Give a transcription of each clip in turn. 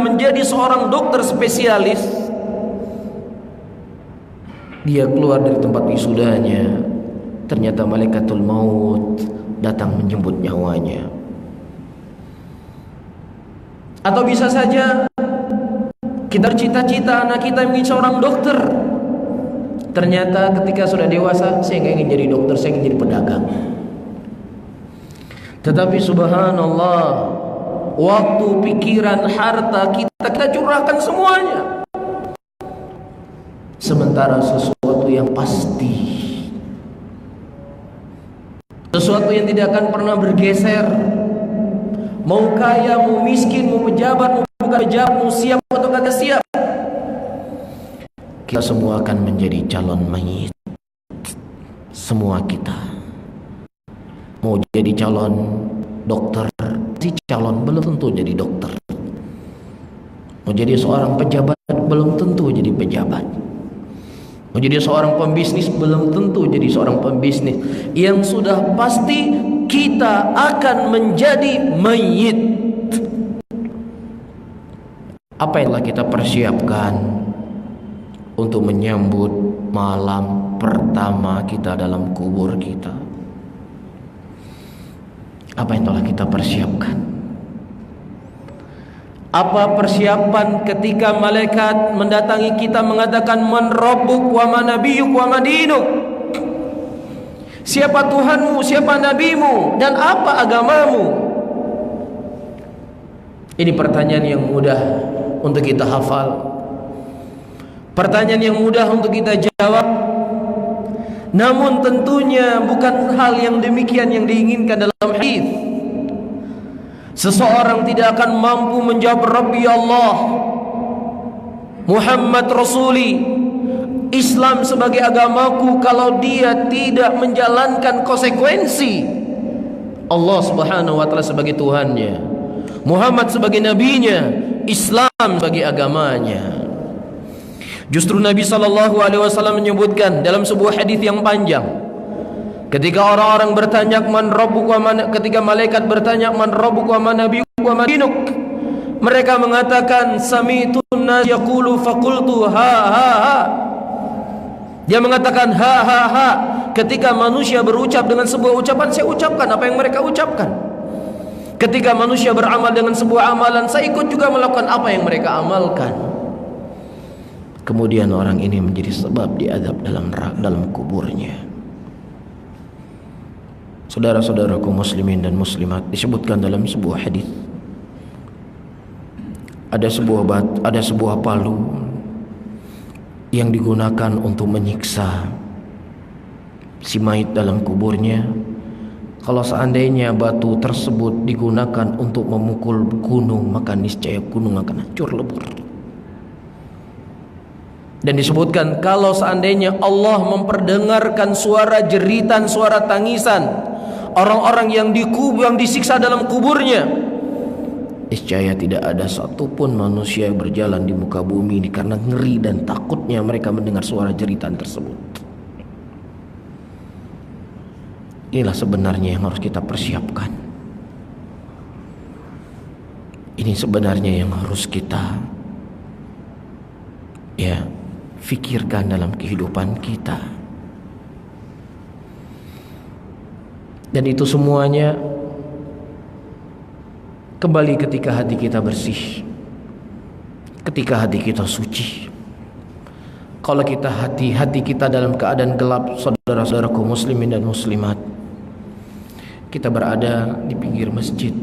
menjadi seorang dokter spesialis, dia keluar dari tempat wisudanya, ternyata malaikatul maut datang menjemput nyawanya. Atau bisa saja kita cita-cita anak kita ingin seorang dokter, ternyata ketika sudah dewasa, saya nggak ingin jadi dokter, saya ingin jadi pedagang. Tetapi subhanallah, waktu, pikiran, harta kita curahkan semuanya. Sementara sesuatu yang pasti, sesuatu yang tidak akan pernah bergeser, mau kaya, mau miskin, mau pejabat, mau bukan pejabat, mau siap atau kagak siap, kita semua akan menjadi calon mayit. Semua kita mau jadi calon dokter, si calon belum tentu jadi dokter. Mau jadi seorang pejabat belum tentu jadi pejabat. Mau jadi seorang pembisnis belum tentu jadi seorang pembisnis. Yang sudah pasti kita akan menjadi mayit. Apa yang telah kita persiapkan untuk menyambut malam pertama kita dalam kubur kita? Apa yang telah kita persiapkan? Apa persiapan ketika malaikat mendatangi kita mengatakan man rabbuk wa man nabiyyuk wa madinuk? Siapa Tuhanmu, siapa nabimu, dan apa agamamu? Ini pertanyaan yang mudah untuk kita hafal, pertanyaan yang mudah untuk kita jawab. Namun tentunya bukan hal yang demikian yang diinginkan dalam hadis. Seseorang tidak akan mampu menjawab Rabbi Allah, Muhammad Rasuli, Islam sebagai agamaku, kalau dia tidak menjalankan konsekuensi Allah Subhanahu wa taala sebagai Tuhannya, Muhammad sebagai nabinya, Islam sebagai agamanya. Justru Nabi SAW menyebutkan dalam sebuah hadis yang panjang, ketika orang-orang bertanya man rabbuk wa man, ketika malaikat bertanya man rabbuk wa man nabiyyuk wa madinuk, mereka mengatakan sami'tun nas yaqulu faqultu ha ha ha. Dia mengatakan ha ha ha. Ketika manusia berucap dengan sebuah ucapan, saya ucapkan apa yang mereka ucapkan. Ketika manusia beramal dengan sebuah amalan, saya ikut juga melakukan apa yang mereka amalkan. Kemudian orang ini menjadi sebab diazab dalam kuburnya. Saudara-saudaraku muslimin dan muslimat, disebutkan dalam sebuah hadis, ada sebuah palu yang digunakan untuk menyiksa si mayit dalam kuburnya. Kalau seandainya batu tersebut digunakan untuk memukul gunung, maka niscaya gunung akan hancur lebur. Dan disebutkan kalau seandainya Allah memperdengarkan suara jeritan, suara tangisan orang-orang yang disiksa dalam kuburnya, niscaya tidak ada satupun manusia yang berjalan di muka bumi ini karena ngeri dan takutnya mereka mendengar suara jeritan tersebut. Inilah sebenarnya yang harus kita persiapkan. Ini sebenarnya yang harus kita fikirkan dalam kehidupan kita. Dan itu semuanya kembali ketika hati kita bersih, ketika hati kita suci. Kalau kita hati kita dalam keadaan gelap, saudara-saudaraku muslimin dan muslimat, kita berada di pinggir masjid,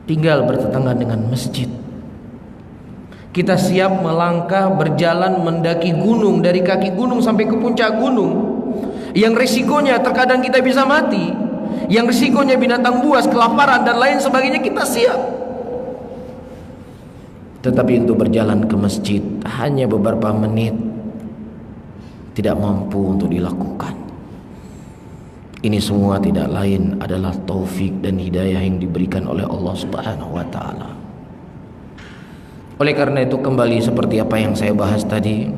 tinggal bertetangga dengan masjid, kita siap melangkah, berjalan, mendaki gunung, dari kaki gunung sampai ke puncak gunung, yang resikonya terkadang kita bisa mati, yang resikonya binatang buas, kelaparan dan lain sebagainya, kita siap. Tetapi untuk berjalan ke masjid hanya beberapa menit tidak mampu untuk dilakukan. Ini semua tidak lain adalah taufik dan hidayah yang diberikan oleh Allah Subhanahu wa taala. Oleh karena itu, kembali seperti apa yang saya bahas tadi,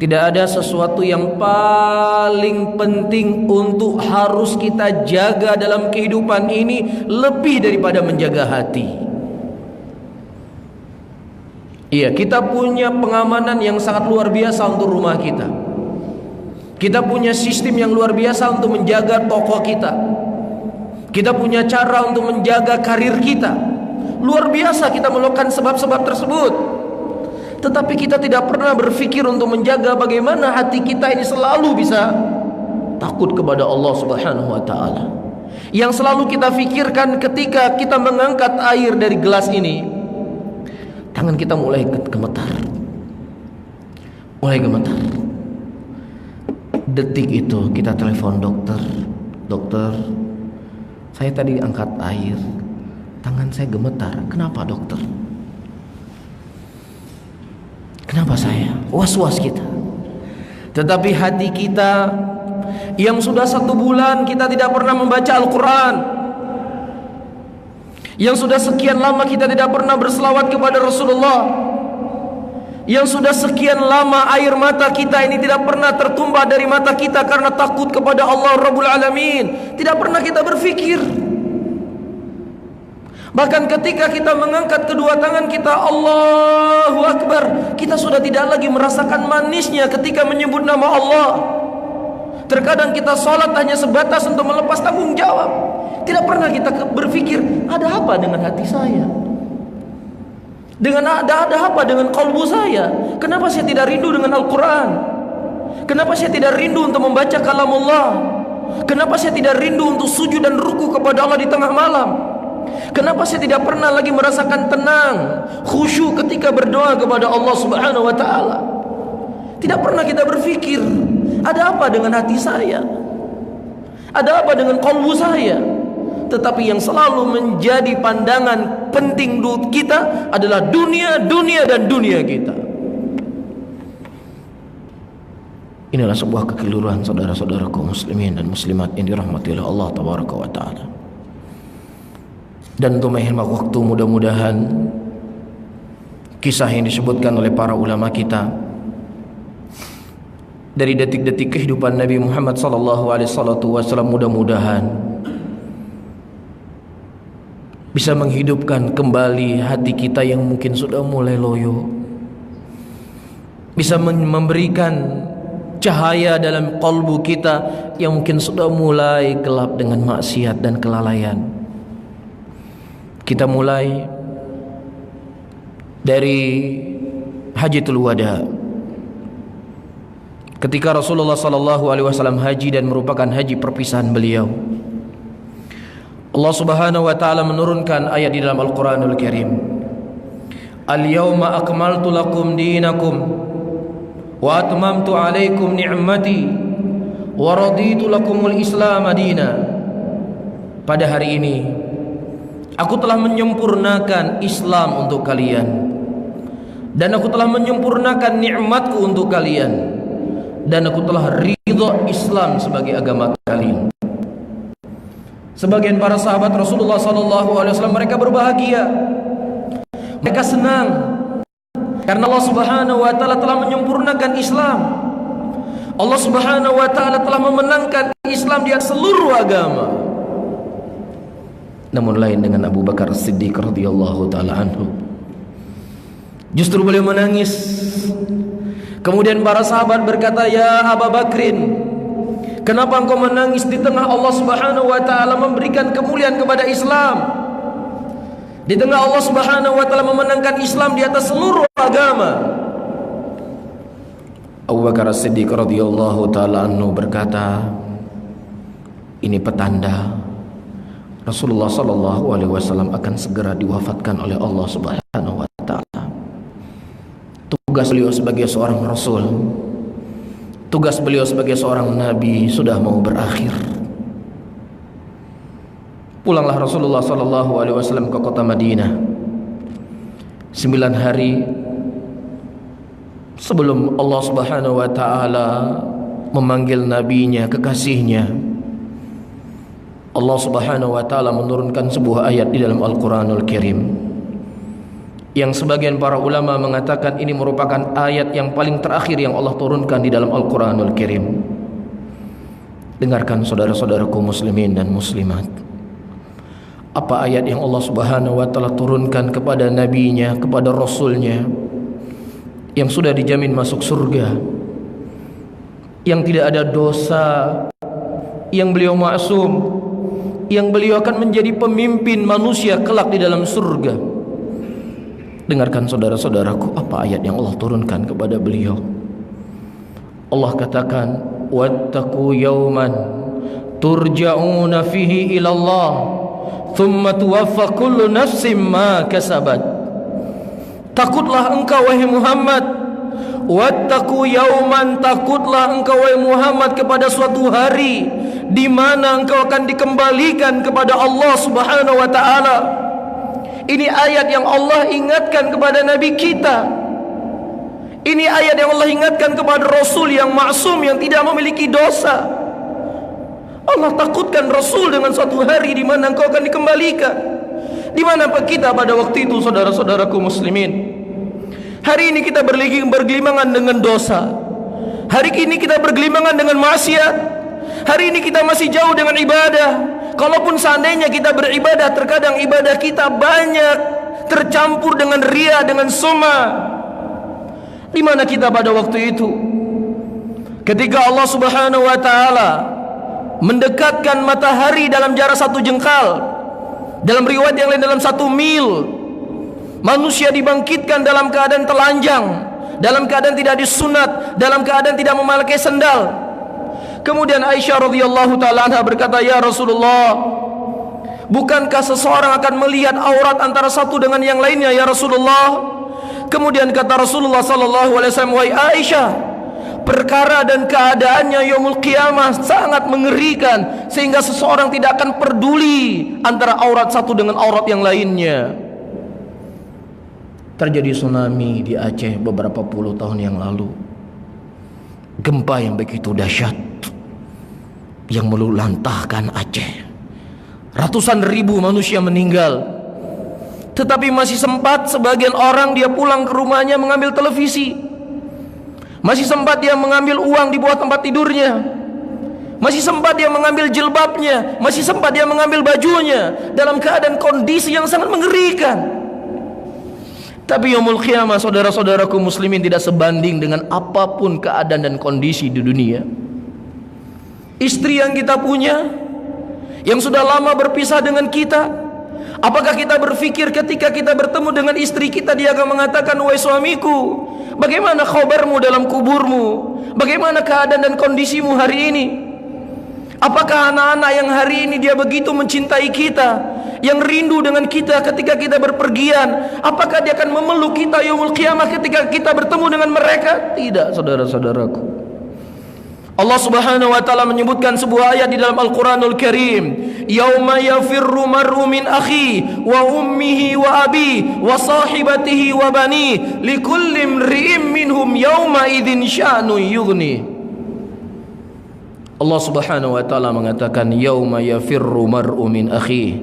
tidak ada sesuatu yang paling penting untuk harus kita jaga dalam kehidupan ini lebih daripada menjaga hati. Iya, kita punya pengamanan yang sangat luar biasa untuk rumah kita. Kita punya sistem yang luar biasa untuk menjaga toko kita. Kita punya cara untuk menjaga karir kita. Luar biasa kita melakukan sebab-sebab tersebut. Tetapi kita tidak pernah berpikir untuk menjaga bagaimana hati kita ini selalu bisa takut kepada Allah Subhanahu wa taala. Yang selalu kita pikirkan ketika kita mengangkat air dari gelas ini, tangan kita mulai gemetar. Mulai gemetar. Detik itu kita telepon dokter. Dokter, saya tadi angkat air, tangan saya gemetar. Kenapa dokter? Kenapa saya? Was-was kita. Tetapi hati kita yang sudah 1 bulan kita tidak pernah membaca Al-Quran, yang sudah sekian lama kita tidak pernah berselawat kepada Rasulullah, yang sudah sekian lama air mata kita ini tidak pernah tertumpah dari mata kita karena takut kepada Allah Rabbul Alamin. Tidak pernah kita berpikir. Bahkan ketika kita mengangkat kedua tangan kita, Allahu Akbar, kita sudah tidak lagi merasakan manisnya ketika menyebut nama Allah. Terkadang kita sholat hanya sebatas untuk melepas tanggung jawab. Tidak pernah kita berpikir, ada apa dengan hati saya? Ada apa dengan kalbu saya? Kenapa saya tidak rindu dengan Al-Quran? Kenapa saya tidak rindu untuk membaca kalamullah? Kenapa saya tidak rindu untuk sujud dan ruku kepada Allah di tengah malam? Kenapa saya tidak pernah lagi merasakan tenang, khusyuk ketika berdoa kepada Allah Subhanahu wa taala? Tidak pernah kita berpikir, ada apa dengan hati saya? Ada apa dengan kalbu saya? Tetapi yang selalu menjadi pandangan penting kita adalah dunia, dunia dan dunia kita. Inilah sebuah kekeliruan saudara-saudaraku muslimin dan muslimat yang dirahmati oleh Allah tabaraka wa taala. Dan untuk menghemat waktu, mudah-mudahan kisah yang disebutkan oleh para ulama kita dari detik-detik kehidupan Nabi Muhammad SAW, mudah-mudahan bisa menghidupkan kembali hati kita yang mungkin sudah mulai loyo, bisa memberikan cahaya dalam kalbu kita yang mungkin sudah mulai gelap dengan maksiat dan kelalaian. Kita mulai dari Hajjatul Wada, ketika Rasulullah SAW haji dan merupakan haji perpisahan beliau. Allah Subhanahu wa taala menurunkan ayat di dalam Al-Qur'anul Karim. Al-yawma akmaltu lakum dinakum wa atmamtu alaikum ni'mati wa raditu lakumul Islam madina. Pada hari ini aku telah menyempurnakan Islam untuk kalian, dan aku telah menyempurnakan nikmatku untuk kalian, dan aku telah ridho Islam sebagai agama kalian. Sebagian para sahabat Rasulullah SAW, mereka berbahagia, mereka senang karena Allah Subhanahu wa taala telah menyempurnakan Islam. Allah Subhanahu wa taala telah memenangkan Islam di atas seluruh agama. Namun lain dengan Abu Bakar Siddiq radhiyallahu taala anhu. Justru beliau menangis. Kemudian para sahabat berkata, "Ya Abu Bakrin, kenapa engkau menangis di tengah Allah Subhanahu wa taala memberikan kemuliaan kepada Islam? Di tengah Allah Subhanahu wa taala memenangkan Islam di atas seluruh agama." Abu Bakar Siddiq radhiyallahu taala anhu berkata, "Ini petanda Rasulullah SAW akan segera diwafatkan oleh Allah Subhanahu wa taala. Tugas beliau sebagai seorang rasul, tugas beliau sebagai seorang nabi sudah mau berakhir." Pulanglah Rasulullah SAW ke kota Madinah 9 hari sebelum Allah Subhanahu wa taala memanggil nabinya, kekasihnya. Allah Subhanahu wa taala menurunkan sebuah ayat di dalam Al-Qur'anul Karim yang sebagian para ulama mengatakan ini merupakan ayat yang paling terakhir yang Allah turunkan di dalam Al-Qur'anul Karim. Dengarkan saudara-saudaraku muslimin dan muslimat, apa ayat yang Allah Subhanahu wa taala turunkan kepada nabinya, kepada rasulnya yang sudah dijamin masuk surga, yang tidak ada dosa, yang beliau maksum, yang beliau akan menjadi pemimpin manusia kelak di dalam surga. Dengarkan saudara-saudaraku apa ayat yang Allah turunkan kepada beliau. Allah katakan, wattaqu yawman turja'una fihi ila Allah thumma tuwaffa kullu nafsin ma kasabat. Takutlah engkau wahai Muhammad, wattaqu yawman, takutlah engkau wahai Muhammad kepada suatu hari di mana engkau akan dikembalikan kepada Allah Subhanahu wa taala. Ini ayat yang Allah ingatkan kepada Nabi kita. Ini ayat yang Allah ingatkan kepada Rasul yang maksum, yang tidak memiliki dosa. Allah takutkan Rasul dengan suatu hari di mana engkau akan dikembalikan. Di mana kita pada waktu itu, saudara-saudaraku muslimin? Hari ini kita bergelimangan dengan dosa. Hari ini kita bergelimangan dengan maksiat. Hari ini kita masih jauh dengan ibadah. Kalaupun seandainya kita beribadah, terkadang ibadah kita banyak tercampur dengan riya, dengan sum'ah. Di mana kita pada waktu itu? Ketika Allah Subhanahu wa taala mendekatkan matahari dalam jarak 1 jengkal, dalam riwayat yang lain dalam 1 mil, manusia dibangkitkan dalam keadaan telanjang, dalam keadaan tidak disunat, dalam keadaan tidak memakai sendal. Kemudian Aisyah radhiyallahu taala anha berkata, "Ya Rasulullah, bukankah seseorang akan melihat aurat antara satu dengan yang lainnya ya Rasulullah?" Kemudian kata Rasulullah sallallahu alaihi wasallam, "Wahai Aisyah, perkara dan keadaannya yaumul qiyamah sangat mengerikan sehingga seseorang tidak akan peduli antara aurat satu dengan aurat yang lainnya." Terjadi tsunami di Aceh beberapa puluh tahun yang lalu. Gempa yang begitu dahsyat yang meluluhlantahkan Aceh. Ratusan ribu manusia meninggal. Tetapi masih sempat sebagian orang dia pulang ke rumahnya mengambil televisi. Masih sempat dia mengambil uang di bawah tempat tidurnya. Masih sempat dia mengambil jilbabnya. Masih sempat dia mengambil bajunya. Dalam keadaan kondisi yang sangat mengerikan. Tapi yaumul qiyamah, saudara-saudaraku muslimin, tidak sebanding dengan apapun keadaan dan kondisi di dunia. Istri yang kita punya, yang sudah lama berpisah dengan kita, apakah kita berpikir ketika kita bertemu dengan istri kita, dia akan mengatakan, "Wahai suamiku, bagaimana khabarmu dalam kuburmu? Bagaimana keadaan dan kondisimu hari ini?" Apakah anak-anak yang hari ini dia begitu mencintai kita, yang rindu dengan kita ketika kita berpergian, apakah dia akan memeluk kita yaumul qiyamah ketika kita bertemu dengan mereka? Tidak, saudara-saudaraku. Allah Subhanahu wa taala menyebutkan sebuah ayat di dalam Al-Qur'anul Karim, "Yauma yafirru mar'u min akhi wa ummihi wa abi wa sahibatihi wa bani likulli imri'in minhum yauma idzin sya'nu yughni." Allah Subhanahu wa taala mengatakan, "Yauma yafirru mar'u min akhi."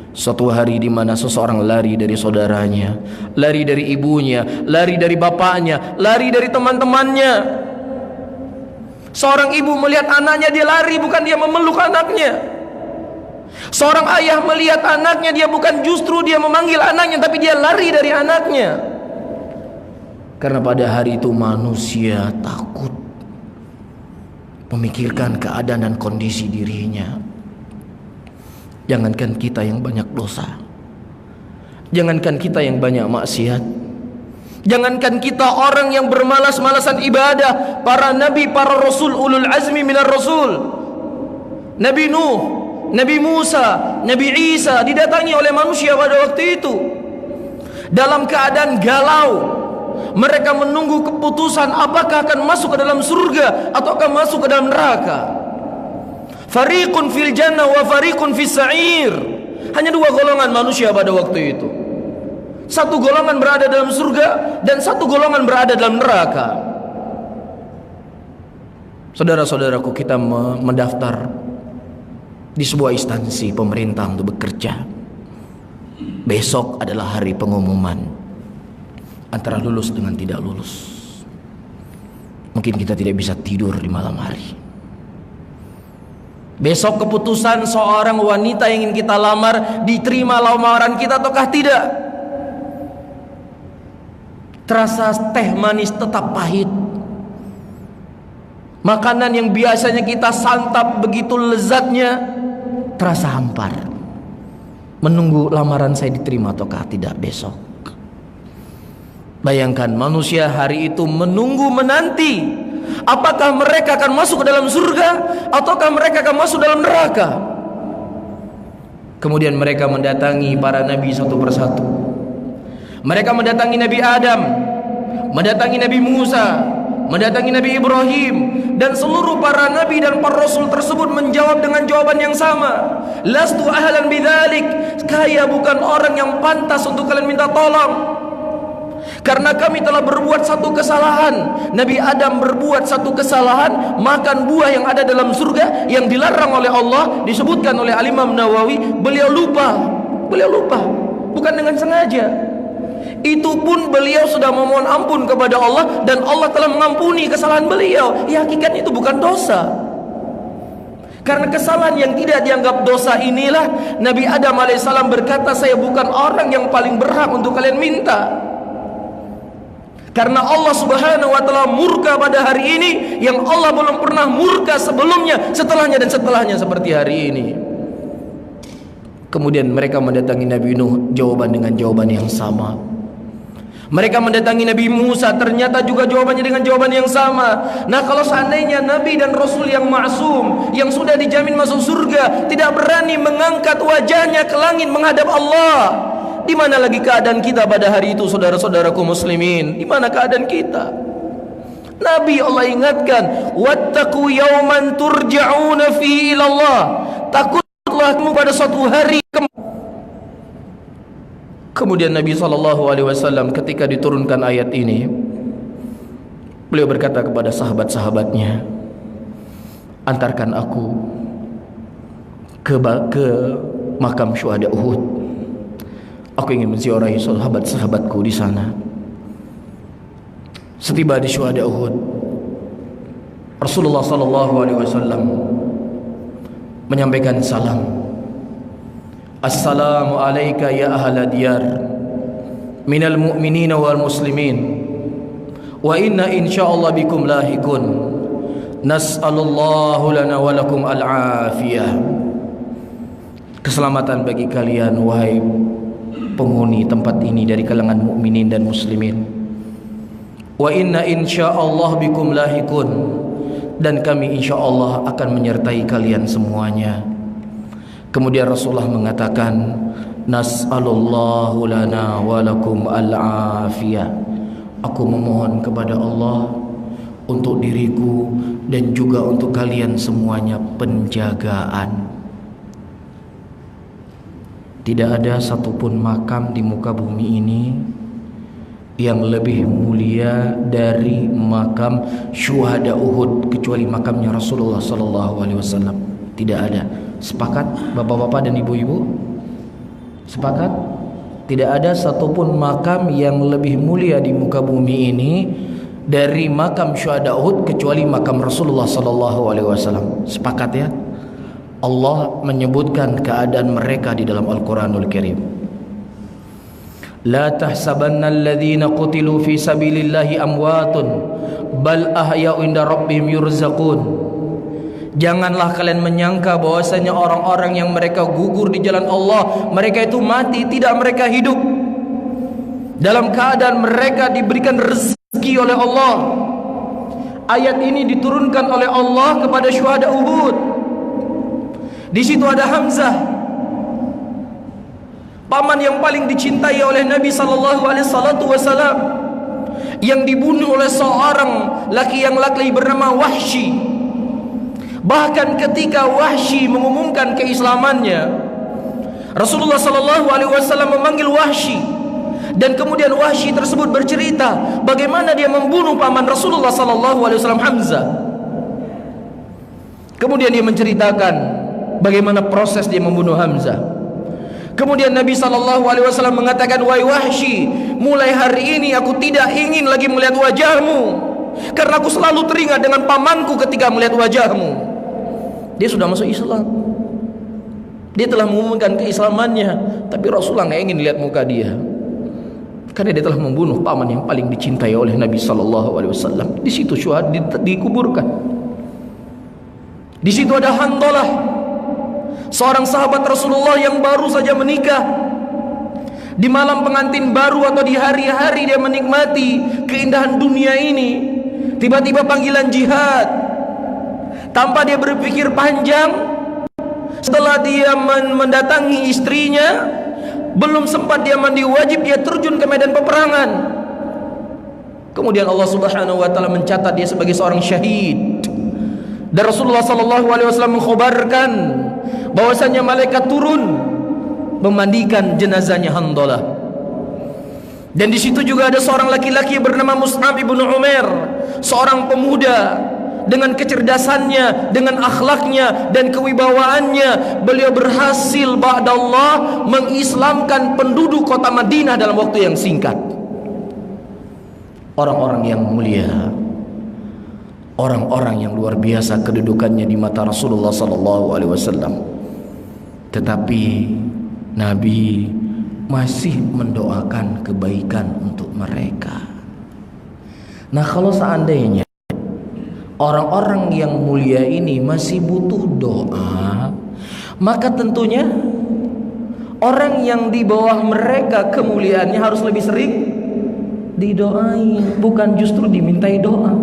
Suatu hari di mana seseorang lari dari saudaranya, lari dari ibunya, lari dari bapaknya, lari dari teman-temannya. Seorang ibu melihat anaknya, dia lari, bukan dia memeluk anaknya. Seorang ayah melihat anaknya, dia bukan justru dia memanggil anaknya, tapi dia lari dari anaknya. Karena pada hari itu manusia takut memikirkan keadaan dan kondisi dirinya. Jangankan kita yang banyak dosa, jangankan kita yang banyak maksiat, jangankan kita orang yang bermalas-malasan ibadah. Para nabi, para rasul, ulul azmi minar rasul, Nabi Nuh, Nabi Musa, Nabi Isa didatangi oleh manusia pada waktu itu dalam keadaan galau. Mereka menunggu keputusan apakah akan masuk ke dalam surga atau akan masuk ke dalam neraka. Fariqun fil jannah wa fariqun fis sa'ir. Hanya 2 golongan manusia pada waktu itu. Satu golongan berada dalam surga dan satu golongan berada dalam neraka. Saudara-saudaraku, kita mendaftar di sebuah instansi pemerintah untuk bekerja. Besok adalah hari pengumuman antara lulus dengan tidak lulus. Mungkin kita tidak bisa tidur di malam hari. Besok keputusan seorang wanita yang ingin kita lamar, diterima lamaran kita ataukah tidak. Terasa teh manis tetap pahit. Makanan yang biasanya kita santap begitu lezatnya terasa hampar. Menunggu lamaran saya diterima ataukah tidak besok. Bayangkan manusia hari itu menunggu menanti, apakah mereka akan masuk ke dalam surga ataukah mereka akan masuk dalam neraka. Kemudian mereka mendatangi para nabi satu persatu. Mereka mendatangi Nabi Adam, mendatangi Nabi Musa, mendatangi Nabi Ibrahim, dan seluruh para nabi dan para rasul tersebut menjawab dengan jawaban yang sama. Lastu ahlan bidzalik, saya bukan orang yang pantas untuk kalian minta tolong, karena kami telah berbuat satu kesalahan. Nabi Adam berbuat satu kesalahan, makan buah yang ada dalam surga yang dilarang oleh Allah. Disebutkan oleh Al-Imam Nawawi, beliau lupa, bukan dengan sengaja. Itu pun beliau sudah memohon ampun kepada Allah, dan Allah telah mengampuni kesalahan beliau. Ya, hakikatnya itu bukan dosa. Karena kesalahan yang tidak dianggap dosa inilah Nabi Adam alaihissalam berkata, saya bukan orang yang paling berhak untuk kalian minta. Karena Allah subhanahu wa ta'ala murka pada hari ini yang Allah belum pernah murka sebelumnya, setelahnya dan setelahnya seperti hari ini. Kemudian mereka mendatangi Nabi Nuh, jawaban dengan jawaban yang sama. Mereka mendatangi Nabi Musa, ternyata juga jawabannya dengan jawaban yang sama. Nah, kalau seandainya Nabi dan Rasul yang maksum, yang sudah dijamin masuk surga, tidak berani mengangkat wajahnya ke langit menghadap Allah, di mana lagi keadaan kita pada hari itu, saudara-saudaraku muslimin? Di mana keadaan kita? Nabi Allah ingatkan, wattaqu yawman turja'una fihi ilallah. Takutlah kamu pada suatu hari. Kemudian Nabi SAW ketika diturunkan ayat ini, beliau berkata kepada sahabat-sahabatnya, antarkan aku ke makam syuhada Uhud. Aku ingin menziarahi sahabat-sahabatku di sana. Setiba di syuhada Uhud, Rasulullah SAW menyampaikan salam. Assalamu alayka ya ahla diyar minal mu'minina wal muslimin wa inna insyaallah bikum lahikun nas'alullahu lana wa lakum al-afiyah. Keselamatan bagi kalian wahai penghuni tempat ini dari kalangan mukminin dan muslimin. Wa inna insyaallah bikum lahikun, dan kami insyaallah akan menyertai kalian semuanya. Kemudian Rasulullah mengatakan, nas'alullahu lana wa lakum al-afiyah. Aku memohon kepada Allah untuk diriku dan juga untuk kalian semuanya penjagaan. Tidak ada satupun makam di muka bumi ini yang lebih mulia dari makam syuhada Uhud kecuali makamnya Rasulullah SAW. Tidak ada. Sepakat bapak-bapak dan ibu-ibu? Sepakat? Tidak ada satupun makam yang lebih mulia di muka bumi ini dari makam syuhada Uhud kecuali makam Rasulullah SAW. Sepakat ya? Allah menyebutkan keadaan mereka di dalam Al-Quranul Karim. La tahsabanna alladhina qutilu fi sabilillahi amwatun bal ahya'u inda rabbihim yurzaqun. Janganlah kalian menyangka bahwasanya orang-orang yang mereka gugur di jalan Allah, mereka itu mati, tidak, mereka hidup. Dalam keadaan mereka diberikan rezeki oleh Allah. Ayat ini diturunkan oleh Allah kepada syuhada Uhud. Di situ ada Hamzah, paman yang paling dicintai oleh Nabi SAW, yang dibunuh oleh seorang laki yang laki bernama Wahsy. Bahkan ketika Wahsy mengumumkan keislamannya, Rasulullah SAW memanggil Wahsy, dan kemudian Wahsy tersebut bercerita bagaimana dia membunuh paman Rasulullah SAW, Hamzah. Kemudian dia menceritakan bagaimana proses dia membunuh Hamzah. Kemudian Nabi SAW mengatakan, wahai Wahsy, mulai hari ini aku tidak ingin lagi melihat wajahmu, karena aku selalu teringat dengan pamanku ketika melihat wajahmu. Dia sudah masuk Islam, dia telah mengumumkan keislamannya, tapi Rasulullah nggak ingin lihat muka dia. karena dia telah membunuh paman yang paling dicintai oleh Nabi sallallahu alaihi wasallam. Di situ syuhada dikuburkan. Di situ ada Handalah, seorang sahabat Rasulullah yang baru saja menikah. Di malam pengantin baru atau di hari-hari dia menikmati keindahan dunia ini, tiba-tiba panggilan jihad. Tanpa dia berpikir panjang, setelah dia mendatangi istrinya, belum sempat dia mandi wajib, dia terjun ke medan peperangan. Kemudian Allah Subhanahu wa taala mencatat dia sebagai seorang syahid. Dan Rasulullah sallallahu alaihi wasallam mengkhabarkan bahwasanya malaikat turun memandikan jenazahnya Handalah. Dan di situ juga ada seorang laki-laki bernama Mus'ab ibnu Umair, seorang pemuda dengan kecerdasannya, dengan akhlaknya dan kewibawaannya, beliau berhasil ba'dallah mengislamkan penduduk kota Madinah dalam waktu yang singkat. Orang-orang yang mulia, orang-orang yang luar biasa kedudukannya di mata Rasulullah sallallahu alaihi wasallam. Tetapi Nabi masih mendoakan kebaikan untuk mereka. Nah, kalau seandainya orang-orang yang mulia ini masih butuh doa, maka tentunya orang yang di bawah mereka kemuliaannya harus lebih sering didoain, bukan justru dimintai doa.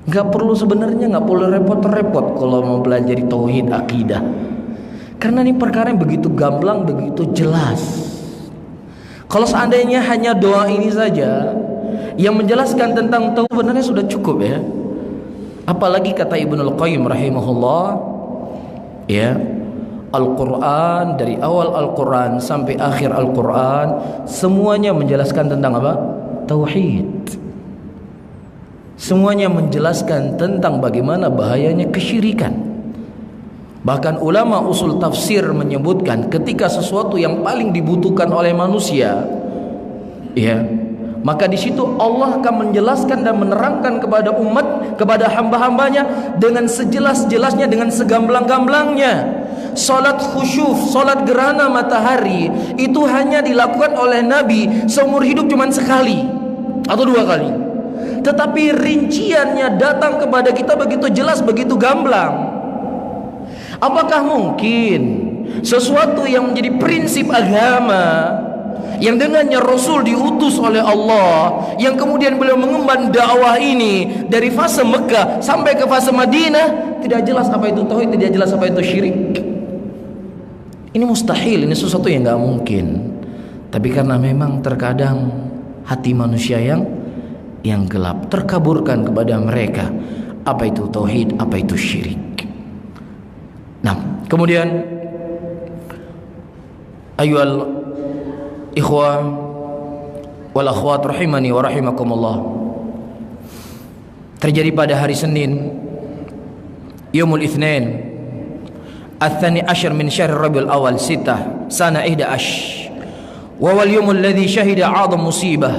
Gak perlu, sebenarnya gak perlu repot-repot kalau mau belajar tauhid akidah, karena ini perkara yang begitu gamblang, begitu jelas. Kalau seandainya hanya doa ini saja yang menjelaskan tentang tauhid, sebenarnya sudah cukup ya. Apalagi kata Ibnul Qayyim rahimahullah, ya, Al-Quran, dari awal Al-Quran sampai akhir Al-Quran, semuanya menjelaskan tentang apa? Tauhid. Semuanya menjelaskan tentang bagaimana bahayanya kesyirikan. Bahkan ulama usul tafsir menyebutkan ketika sesuatu yang paling dibutuhkan oleh manusia, ya, maka di situ Allah akan menjelaskan dan menerangkan kepada umat, kepada hamba-hambanya dengan sejelas-jelasnya, dengan segamblang-gamblangnya. Salat khusyuf, salat gerhana matahari itu hanya dilakukan oleh Nabi seumur hidup cuma sekali atau 2 kali. Tetapi rinciannya datang kepada kita begitu jelas, begitu gamblang. Apakah mungkin sesuatu yang menjadi prinsip agama, yang dengannya Rasul diutus oleh Allah, yang kemudian beliau mengemban dakwah ini dari fase Mekah sampai ke fase Madinah, tidak jelas apa itu tauhid, tidak jelas apa itu syirik? Ini mustahil, ini sesuatu yang gak mungkin. Tapi karena memang terkadang hati manusia yang gelap terkaburkan kepada mereka apa itu tauhid, apa itu syirik. Nah, kemudian ayyuhal ikhwah wal akhwat rahimani wa rahimakumullah, terjadi pada hari Senin Yaumul Itsnin الثاني عشر من شهر ربيع الأول 6 سنة 11 وهو اليوم الذي شهد أعظم مصيبة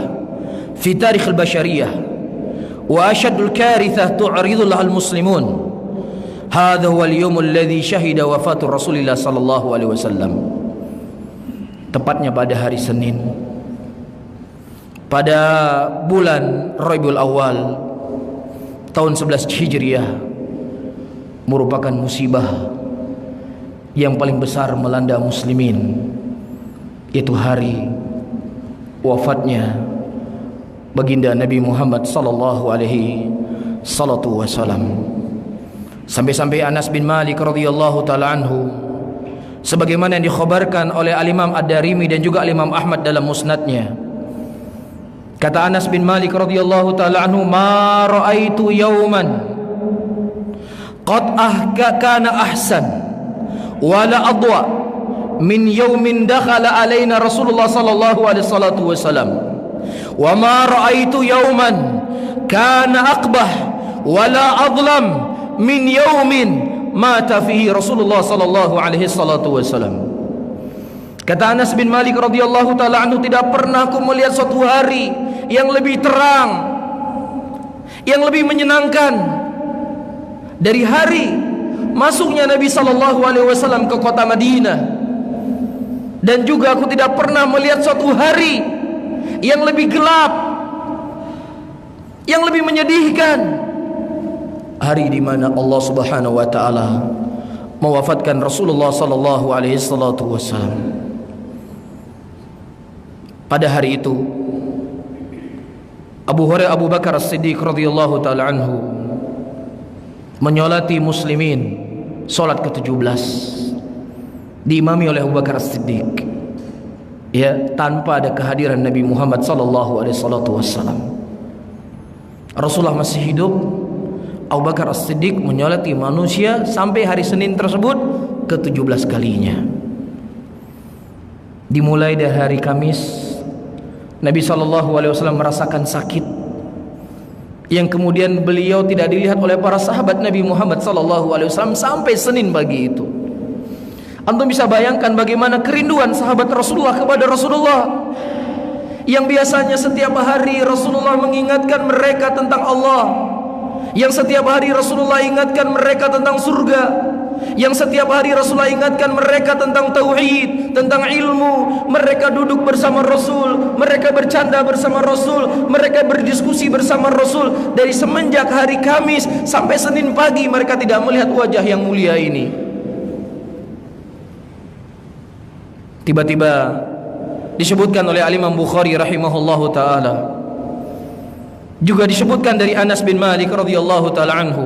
في تاريخ البشرية وأشد الكارثة تعرض لها المسلمون. هذا هو اليوم الذي شهد وفاة رسول الله صلى الله عليه وسلم. Tepatnya pada hari Senin, pada bulan Rabiul Awal tahun 11 Hijriah, merupakan musibah yang paling besar melanda muslimin, yaitu hari wafatnya baginda Nabi Muhammad sallallahu alaihi wasallam. Sampai-sampai Anas bin Malik radhiyallahu taala anhu, sebagaimana yang dikhabarkan oleh Al-Imam Ad-Darimi dan juga Al-Imam Ahmad dalam musnadnya, kata Anas bin Malik radhiyallahu taala anhu, ma raaitu yauman qad kana ahsan wala adwa min yaumin dakhala alaina Rasulullah sallallahu alaihi wasallam wa ma raaitu yauman kana aqbah wala adlam min yaumin mata fihi Rasulullah sallallahu alaihi wasallam. Kata Anas bin Malik radhiyallahu taala anhu, tidak pernah aku melihat suatu hari yang lebih terang, yang lebih menyenangkan dari hari masuknya Nabi sallallahu alaihi wasallam ke kota Madinah, Dan juga aku tidak pernah melihat suatu hari yang lebih gelap, yang lebih menyedihkan, hari di mana Allah Subhanahu wa taala mewafatkan Rasulullah sallallahu alaihi wasallam. Pada hari itu Abu Bakar As-Siddiq radhiyallahu taala anhu menyolati muslimin salat ke-17, diimami oleh Abu Bakar As-Siddiq, ya, tanpa ada kehadiran Nabi Muhammad sallallahu alaihi wasallam. Rasulullah masih hidup, Abu Bakar As-Siddiq menyolati manusia sampai hari Senin tersebut ke-17 kalinya. Dimulai dari hari Kamis, Nabi SAW merasakan sakit, yang kemudian beliau tidak dilihat oleh para sahabat Nabi Muhammad SAW sampai Senin pagi itu. Antum bisa bayangkan bagaimana kerinduan sahabat Rasulullah kepada Rasulullah, yang biasanya setiap hari Rasulullah mengingatkan mereka tentang Allah, yang setiap hari Rasulullah ingatkan mereka tentang surga, yang setiap hari Rasulullah ingatkan mereka tentang tauhid, tentang ilmu. Mereka duduk bersama Rasul, mereka bercanda bersama Rasul, mereka berdiskusi bersama Rasul. Dari semenjak hari Kamis sampai Senin pagi mereka tidak melihat wajah yang mulia ini. Tiba-tiba disebutkan oleh Imam Bukhari rahimahullahu taala, juga disebutkan dari Anas bin Malik radhiyallahu taala anhu.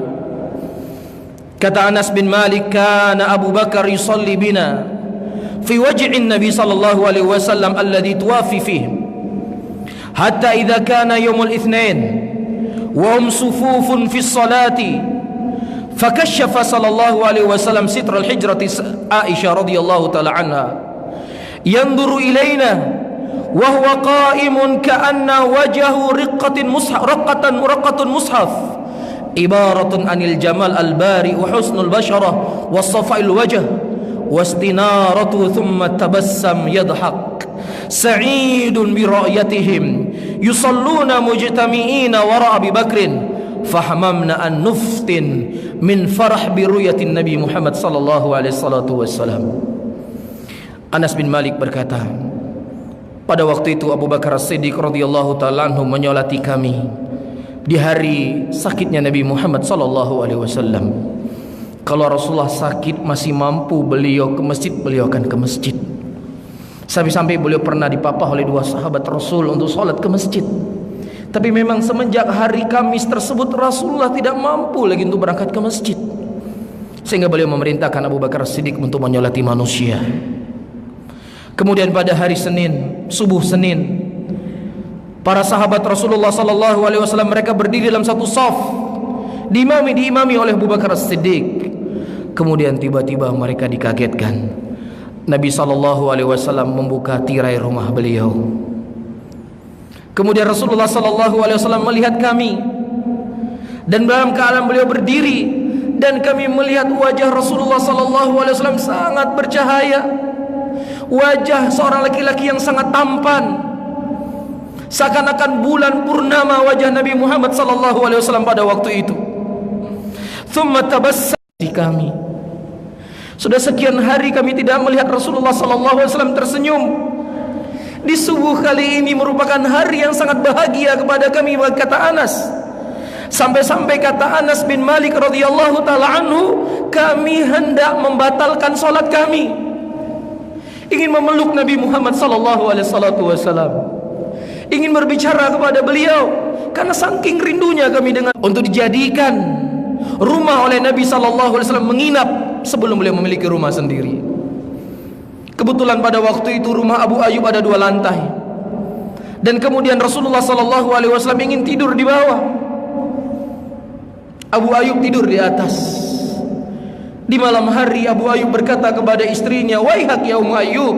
Kata Anas bin Malik, kana Abu Bakar yusalli bina fi waj'in Nabi sallallahu alaihi wasallam alladhi tuwafi fihi, hatta idza kana yawmul itsnain wa hum sufufun fi ssalati fakashafa sallallahu alaihi wasallam sitra al-hijrati Aisyah radhiyallahu taala anha yanzuru ilaina wa huwa qa'imun ka'anna wajhahu raqqatun mushaf ibaratun anil jamal al-bari wa husnul basharah wa safa'il wajh wa istinaratu thumma tabassam yadhak sa'idun bi ra'yatihim yusalluna mujtami'ina wara Abi Bakrin fahamamna an nuftin min farah bi ru'yatin Nabi Muhammad sallallahu alaihi wasallam. Anas bin Malik berkata, pada waktu itu Abu Bakar As-Siddiq radhiyallahu ta'ala anhu menyolati kami di hari sakitnya Nabi Muhammad sallallahu alaihi wasallam. Kalau Rasulullah sakit masih mampu beliau ke masjid, beliau akan ke masjid. Sampai-sampai beliau pernah dipapah oleh dua sahabat Rasul untuk sholat ke masjid. Tapi memang semenjak hari Kamis tersebut Rasulullah tidak mampu lagi untuk berangkat ke masjid, sehingga beliau memerintahkan Abu Bakar As-Siddiq untuk menyolati manusia. Kemudian pada hari Senin, subuh Senin, para sahabat Rasulullah sallallahu alaihi wasallam mereka berdiri dalam satu shaf, diimami oleh Abu Bakar As-Siddiq. Kemudian tiba-tiba mereka dikagetkan. Nabi sallallahu alaihi wasallam membuka tirai rumah beliau. Kemudian Rasulullah sallallahu alaihi wasallam melihat kami, dan dalam keadaan beliau berdiri, dan kami melihat wajah Rasulullah sallallahu alaihi wasallam sangat bercahaya. Wajah seorang laki-laki yang sangat tampan, seakan-akan bulan purnama wajah Nabi Muhammad sallallahu alaihi wasallam pada waktu itu. Thumma tabassam di kami. Sudah sekian hari kami tidak melihat Rasulullah sallallahu alaihi wasallam tersenyum. Di subuh kali ini merupakan hari yang sangat bahagia kepada kami, kata Anas. Sampai-sampai kata Anas bin Malik radhiyallahu taala anhu, kami hendak membatalkan salat kami, ingin memeluk Nabi Muhammad sallallahu alaihi wasallam, ingin berbicara kepada beliau, karena saking rindunya kami dengan untuk dijadikan rumah oleh Nabi sallallahu alaihi wasallam, menginap sebelum beliau memiliki rumah sendiri. Kebetulan pada waktu itu rumah Abu Ayyub ada 2 lantai, dan kemudian Rasulullah sallallahu alaihi wasallam ingin tidur di bawah, Abu Ayyub tidur di atas. Di malam hari Abu Ayyub berkata kepada istrinya, "Waihak ya Ummu Ayyub,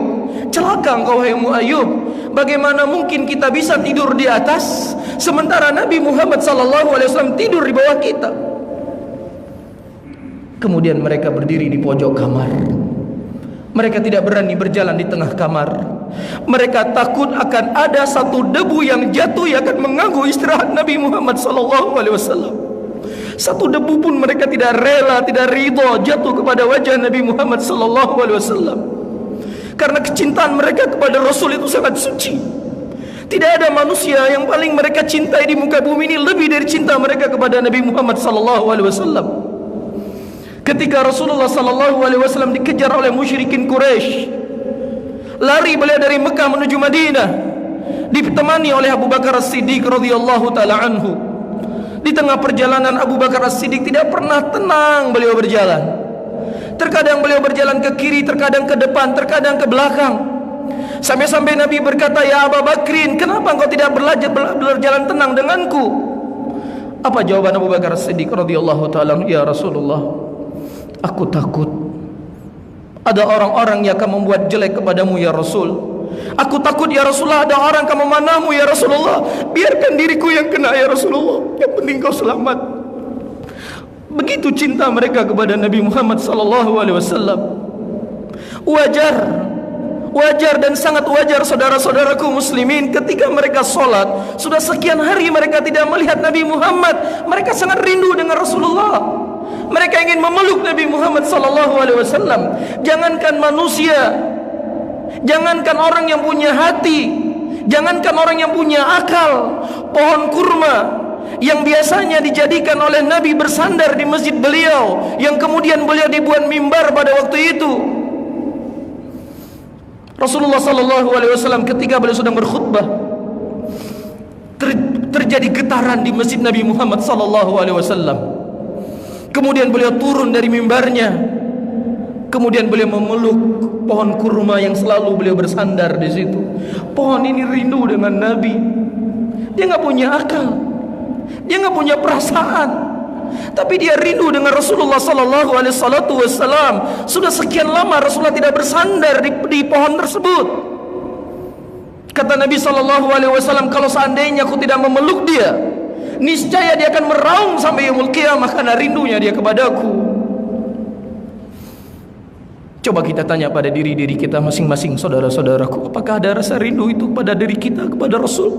celaka engkau wahai Ummu Ayyub, bagaimana mungkin kita bisa tidur di atas sementara Nabi Muhammad sallallahu alaihi wasallam tidur di bawah kita?" Kemudian mereka berdiri di pojok kamar. Mereka tidak berani berjalan di tengah kamar. Mereka takut akan ada satu debu yang jatuh yang akan mengganggu istirahat Nabi Muhammad sallallahu alaihi wasallam. Satu debu pun mereka tidak rela, tidak ridha jatuh kepada wajah Nabi Muhammad sallallahu alaihi wasallam. Karena kecintaan mereka kepada Rasul itu sangat suci. Tidak ada manusia yang paling mereka cintai di muka bumi ini lebih dari cinta mereka kepada Nabi Muhammad sallallahu alaihi wasallam. Ketika Rasulullah sallallahu alaihi wasallam dikejar oleh musyrikin Quraisy, lari beliau dari Mekah menuju Madinah, ditemani oleh Abu Bakar As-Siddiq radhiyallahu taala anhu. Di tengah perjalanan Abu Bakar As-Siddiq tidak pernah tenang beliau berjalan. Terkadang beliau berjalan ke kiri, terkadang ke depan, terkadang ke belakang. Sampai-sampai Nabi berkata, "Ya Abu Bakrin, kenapa engkau tidak berjalan tenang denganku?" Apa jawaban Abu Bakar As-Siddiq radhiyallahu taala, "Ya Rasulullah, aku takut ada orang-orang yang akan membuat jelek kepadamu ya Rasul. Aku takut ya Rasulullah ada orang akan memanahmu ya Rasulullah. Biarkan diriku yang kena ya Rasulullah. Yang penting kau selamat." Begitu cinta mereka kepada Nabi Muhammad sallallahu alaihi wasallam. Wajar dan sangat wajar saudara-saudaraku muslimin, ketika mereka sholat, sudah sekian hari mereka tidak melihat Nabi Muhammad, mereka sangat rindu dengan Rasulullah. Mereka ingin memeluk Nabi Muhammad sallallahu alaihi wasallam. Jangankan manusia, jangankan orang yang punya hati, jangankan orang yang punya akal, pohon kurma yang biasanya dijadikan oleh Nabi bersandar di masjid beliau, yang kemudian beliau dibuat mimbar pada waktu itu, Rasulullah sallallahu alaihi wasallam ketika beliau sedang berkhutbah, terjadi getaran di masjid Nabi Muhammad sallallahu alaihi wasallam. Kemudian beliau turun dari mimbarnya, kemudian beliau memeluk pohon kurma yang selalu beliau bersandar di situ. Pohon ini rindu dengan Nabi. Dia enggak punya akal, dia enggak punya perasaan, tapi dia rindu dengan Rasulullah sallallahu alaihi wasallam. Sudah sekian lama Rasulullah tidak bersandar di pohon tersebut. Kata Nabi sallallahu alaihi wasallam, kalau seandainya aku tidak memeluk dia, niscaya dia akan meraung sampai yaumul qiyamah karena rindunya dia kepadaku. Coba kita tanya pada diri-diri kita masing-masing, saudara-saudaraku, apakah ada rasa rindu itu pada diri kita kepada Rasul?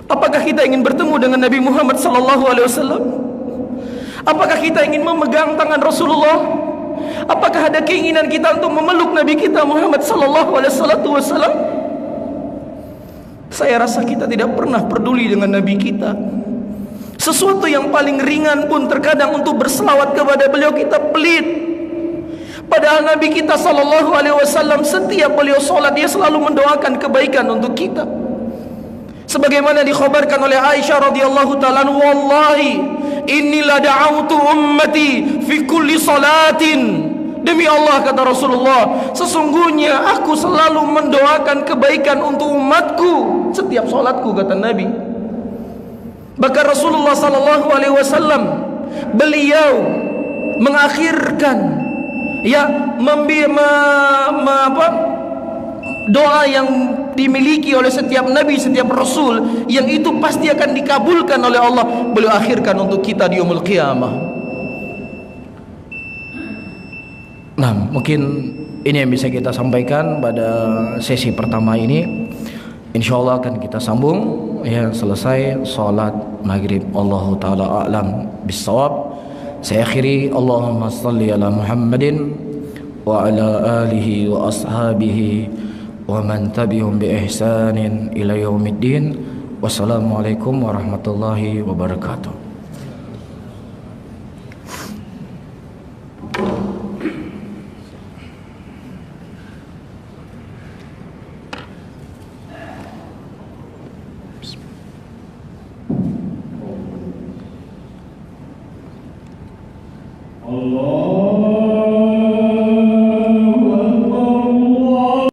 Apakah kita ingin bertemu dengan Nabi Muhammad sallallahu alaihi wasallam? Apakah kita ingin memegang tangan Rasulullah? Apakah ada keinginan kita untuk memeluk Nabi kita Muhammad sallallahu alaihi wasallam? Saya rasa kita tidak pernah peduli dengan Nabi kita. Sesuatu yang paling ringan pun terkadang untuk berselawat kepada beliau kita pelit. Padahal Nabi kita sallallahu alaihi wasallam setiap beliau sholat dia selalu mendoakan kebaikan untuk kita. Sebagaimana dikhabarkan oleh Aisyah radhiyallahu ta'ala, "Wallahi inni la da'awtu ummati fi kulli salatin." Demi Allah, kata Rasulullah, sesungguhnya aku selalu mendoakan kebaikan untuk umatku setiap salatku, kata Nabi. Bahkan Rasulullah sallallahu alaihi wasallam beliau mengakhirkan doa yang dimiliki oleh setiap nabi, setiap rasul, yang itu pasti akan dikabulkan oleh Allah, beliau akhirkan untuk kita di yaumul qiyamah. Nah, mungkin ini yang bisa kita sampaikan pada sesi pertama ini. InsyaAllah akan kita sambung ya selesai salat maghrib. Allahu ta'ala a'lam bissawab. Saya akhiri, Allahumma salli ala Muhammadin wa ala alihi wa ashabihi wa man tabi'um bi ihsanin ila yaumiddin. Wassalamualaikum warahmatullahi wabarakatuh. Allah